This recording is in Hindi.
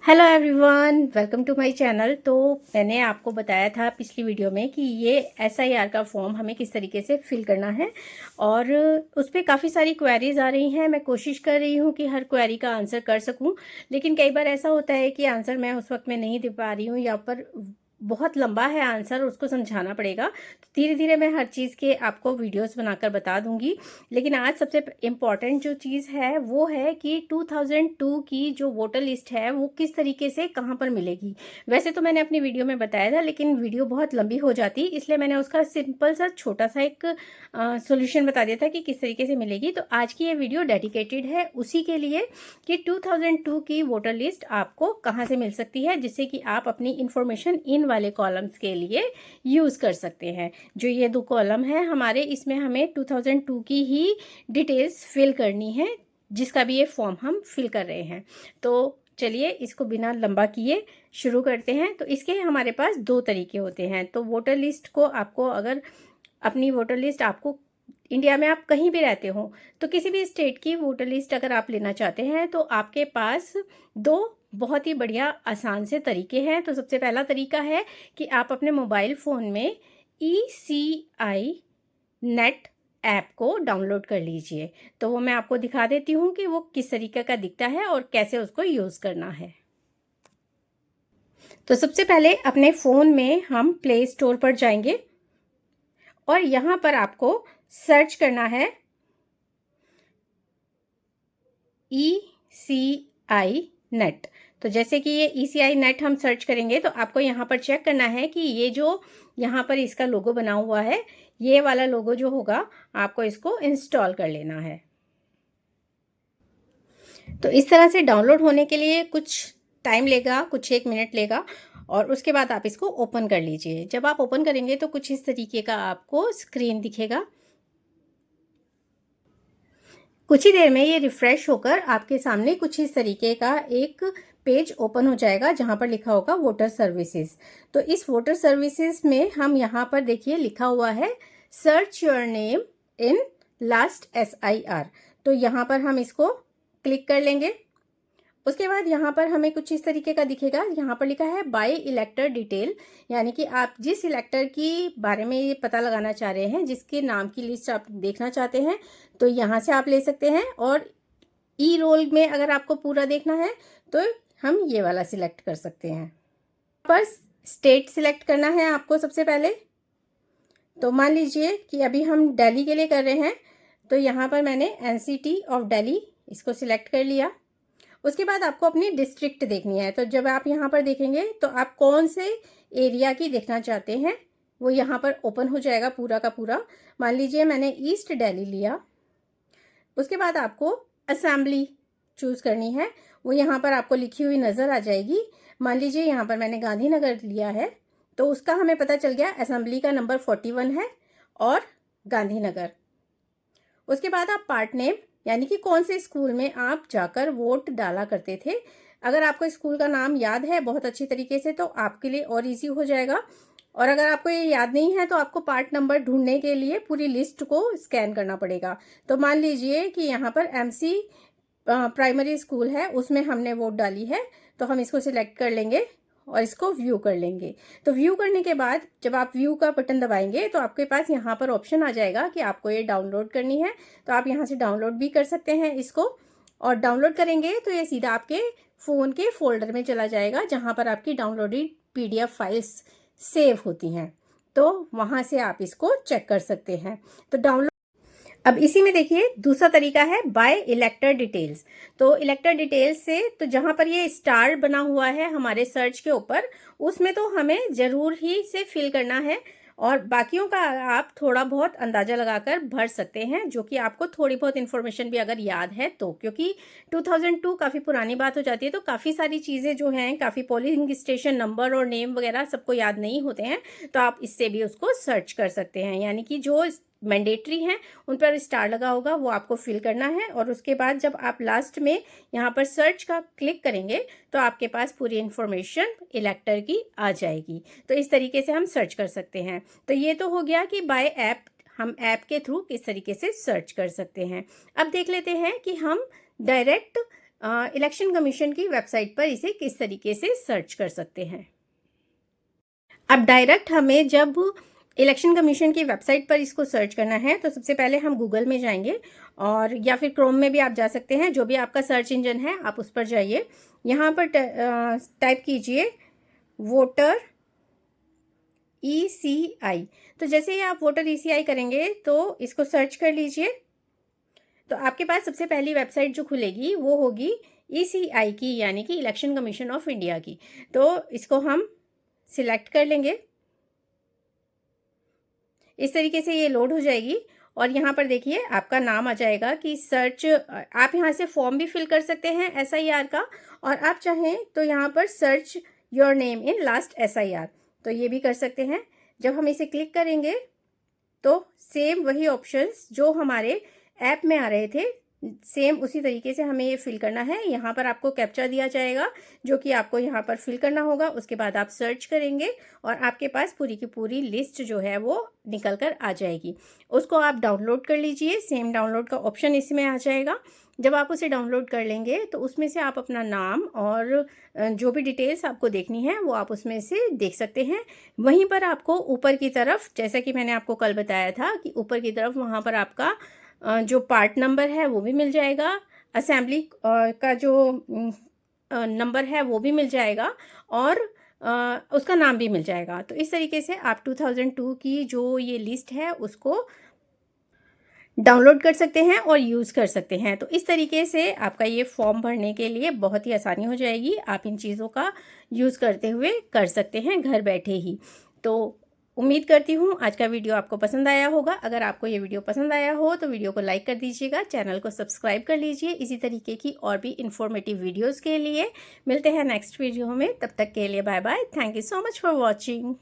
Hello everyone, welcome to my channel. तो मैंने आपको बताया था पिछली वीडियो में कि ये एसआईआर का फॉर्म हमें किस तरीके से फिल करना है और उस पर काफ़ी सारी क्वेरीज आ रही हैं। मैं कोशिश कर रही हूँ कि हर क्वेरी का आंसर कर सकूँ, लेकिन कई बार ऐसा होता है कि आंसर मैं उस वक्त में नहीं दे पा रही हूँ या पर बहुत लंबा है आंसर, उसको समझाना पड़ेगा। तो धीरे धीरे मैं हर चीज़ के आपको वीडियोस बनाकर बता दूंगी। लेकिन आज सबसे इम्पॉर्टेंट जो चीज़ है वो है कि 2002 की जो वोटर लिस्ट है वो किस तरीके से कहाँ पर मिलेगी। वैसे तो मैंने अपनी वीडियो में बताया था, लेकिन वीडियो बहुत लंबी हो जाती, इसलिए मैंने उसका सिंपल सा छोटा सा एक सॉल्यूशन बता दिया था कि किस तरीके से मिलेगी। तो आज की ये वीडियो डेडिकेटेड है उसी के लिए कि 2002 की वोटर लिस्ट आपको कहाँ से मिल सकती है, जिससे कि आप अपनी इंफॉर्मेशन इन वाले कॉलम्स के लिए यूज़ कर सकते हैं। जो ये दो कॉलम है हमारे, इसमें हमें 2002 की ही डिटेल्स फिल करनी है, जिसका भी ये फॉर्म हम फिल कर रहे हैं। तो चलिए इसको बिना लंबा किए शुरू करते हैं। तो इसके हमारे पास दो तरीके होते हैं। तो वोटर लिस्ट को आपको, अगर अपनी वोटर लिस्ट आपको इंडिया में आप कहीं भी रहते हो, तो किसी भी स्टेट की वोटर लिस्ट अगर आप लेना चाहते हैं तो आपके पास दो बहुत ही बढ़िया आसान से तरीके हैं। तो सबसे पहला तरीका है कि आप अपने मोबाइल फ़ोन में ECI नेट ऐप को डाउनलोड कर लीजिए। तो वो मैं आपको दिखा देती हूँ कि वो किस तरीके का दिखता है और कैसे उसको यूज़ करना है। तो सबसे पहले अपने फ़ोन में हम प्ले स्टोर पर जाएंगे और यहाँ पर आपको सर्च करना है ECI नेट। तो जैसे कि ये ECI नेट हम सर्च करेंगे तो आपको यहाँ पर चेक करना है कि ये जो यहाँ पर इसका लोगो बना हुआ है, ये वाला लोगो जो होगा आपको इसको इंस्टॉल कर लेना है। तो इस तरह से डाउनलोड होने के लिए कुछ टाइम लेगा, कुछ 1 मिनट लेगा और उसके बाद आप इसको ओपन कर लीजिए। जब आप ओपन करेंगे तो कुछ इस तरीके का आपको स्क्रीन दिखेगा। कुछ ही देर में ये रिफ्रेश होकर आपके सामने कुछ इस तरीके का एक पेज ओपन हो जाएगा, जहां पर लिखा होगा वोटर सर्विसेज। तो इस वोटर सर्विसेज में हम यहाँ पर देखिए लिखा हुआ है search your name in last SIR। तो यहाँ पर हम इसको क्लिक कर लेंगे। उसके बाद यहाँ पर हमें कुछ इस तरीके का दिखेगा, यहाँ पर लिखा है बाय इलेक्टर डिटेल, यानी कि आप जिस इलेक्टर की बारे में ये पता लगाना चाह रहे हैं, जिसके नाम की लिस्ट आप देखना चाहते हैं, तो यहाँ से आप ले सकते हैं। और ई रोल में अगर आपको पूरा देखना है तो हम ये वाला सिलेक्ट कर सकते हैं। पर स्टेट सिलेक्ट करना है आपको सबसे पहले। तो मान लीजिए कि अभी हम दिल्ली के लिए कर रहे हैं, तो यहाँ पर मैंने NCT ऑफ दिल्ली इसको सिलेक्ट कर लिया। उसके बाद आपको अपनी डिस्ट्रिक्ट देखनी है। तो जब आप यहाँ पर देखेंगे तो आप कौन से एरिया की देखना चाहते हैं वो यहाँ पर ओपन हो जाएगा पूरा का पूरा। मान लीजिए मैंने ईस्ट दिल्ली लिया। उसके बाद आपको असेंबली चूज़ करनी है, वो यहाँ पर आपको लिखी हुई नज़र आ जाएगी। मान लीजिए यहाँ पर मैंने गांधीनगर लिया है, तो उसका हमें पता चल गया असेंबली का नंबर 41 है और गांधीनगर। उसके बाद आप पार्ट नेम, यानी कि कौन से स्कूल में आप जाकर वोट डाला करते थे। अगर आपको स्कूल का नाम याद है बहुत अच्छी तरीके से तो आपके लिए और इजी हो जाएगा। और अगर आपको ये याद नहीं है तो आपको पार्ट नंबर ढूंढने के लिए पूरी लिस्ट को स्कैन करना पड़ेगा। तो मान लीजिए कि यहाँ पर MC प्राइमरी स्कूल है, उसमें हमने वोट डाली है, तो हम इसको सिलेक्ट कर लेंगे और इसको व्यू कर लेंगे। तो व्यू करने के बाद जब आप व्यू का बटन दबाएंगे तो आपके पास यहाँ पर ऑप्शन आ जाएगा कि आपको ये डाउनलोड करनी है। तो आप यहाँ से डाउनलोड भी कर सकते हैं इसको, और डाउनलोड करेंगे तो ये सीधा आपके फ़ोन के फोल्डर में चला जाएगा, जहाँ पर आपकी डाउनलोडेड PDF फाइल्स सेव होती हैं। तो वहाँ से आप इसको चेक कर सकते हैं। तो डाउनलोड अब इसी में देखिए दूसरा तरीका है बाय इलेक्टर डिटेल्स। तो इलेक्टर डिटेल्स से, तो जहां पर ये स्टार बना हुआ है हमारे सर्च के ऊपर, उसमें तो हमें जरूर ही से फिल करना है और बाकियों का आप थोड़ा बहुत अंदाजा लगाकर भर सकते हैं, जो कि आपको थोड़ी बहुत इन्फॉर्मेशन भी अगर याद है तो। क्योंकि 2002 काफ़ी पुरानी बात हो जाती है, तो काफ़ी सारी चीज़ें जो हैं, काफ़ी पोलिंग स्टेशन नंबर और नेम वगैरह सबको याद नहीं होते हैं, तो आप इससे भी उसको सर्च कर सकते हैं। यानी कि जो मैंडेटरी हैं उन पर स्टार लगा होगा वो आपको फिल करना है। और उसके बाद जब आप लास्ट में यहाँ पर सर्च का क्लिक करेंगे तो आपके पास पूरी इन्फॉर्मेशन इलेक्टर की आ जाएगी। तो इस तरीके से हम सर्च कर सकते हैं। तो ये तो हो गया कि बाय ऐप, हम ऐप के थ्रू किस तरीके से सर्च कर सकते हैं। अब देख लेते हैं कि हम डायरेक्ट इलेक्शन कमीशन की वेबसाइट पर इसे किस तरीके से सर्च कर सकते हैं। अब डायरेक्ट हमें जब इलेक्शन कमीशन की वेबसाइट पर इसको सर्च करना है तो सबसे पहले हम गूगल में जाएंगे, और या फिर क्रोम में भी आप जा सकते हैं, जो भी आपका सर्च इंजन है आप उस पर जाइए। यहाँ पर टाइप कीजिए वोटर ECI। तो जैसे ही आप वोटर ECI करेंगे तो इसको सर्च कर लीजिए, तो आपके पास सबसे पहली वेबसाइट जो खुलेगी वो होगी ECI की, यानी कि इलेक्शन कमीशन ऑफ इंडिया की। तो इसको हम सिलेक्ट कर लेंगे। इस तरीके से ये लोड हो जाएगी और यहाँ पर देखिए आपका नाम आ जाएगा कि सर्च। आप यहाँ से फॉर्म भी फिल कर सकते हैं SIR का, और आप चाहें तो यहाँ पर search your name in last SIR, तो ये भी कर सकते हैं। जब हम इसे क्लिक करेंगे तो सेम वही ऑप्शंस जो हमारे ऐप में आ रहे थे, सेम उसी तरीके से हमें ये फिल करना है। यहाँ पर आपको कैप्चा दिया जाएगा जो कि आपको यहाँ पर फिल करना होगा। उसके बाद आप सर्च करेंगे और आपके पास पूरी की पूरी लिस्ट जो है वो निकल कर आ जाएगी। उसको आप डाउनलोड कर लीजिए, सेम डाउनलोड का ऑप्शन इसमें आ जाएगा। जब आप उसे डाउनलोड कर लेंगे तो उसमें से आप अपना नाम और जो भी डिटेल्स आपको देखनी है वो आप उसमें से देख सकते हैं। वहीं पर आपको ऊपर की तरफ, जैसा कि मैंने आपको कल बताया था कि ऊपर की तरफ वहाँ पर आपका जो पार्ट नंबर है वो भी मिल जाएगा, असेंबली का जो नंबर है वो भी मिल जाएगा, और उसका नाम भी मिल जाएगा। तो इस तरीके से आप 2002 की जो ये लिस्ट है उसको डाउनलोड कर सकते हैं और यूज़ कर सकते हैं। तो इस तरीके से आपका ये फॉर्म भरने के लिए बहुत ही आसानी हो जाएगी। आप इन चीज़ों का यूज़ करते हुए कर सकते हैं घर बैठे ही। तो उम्मीद करती हूँ आज का वीडियो आपको पसंद आया होगा। अगर आपको ये वीडियो पसंद आया हो तो वीडियो को लाइक कर दीजिएगा, चैनल को सब्सक्राइब कर लीजिए। इसी तरीके की और भी इन्फॉर्मेटिव वीडियोज़ के लिए मिलते हैं नेक्स्ट वीडियो में। तब तक के लिए bye bye. Thank you so much for watching.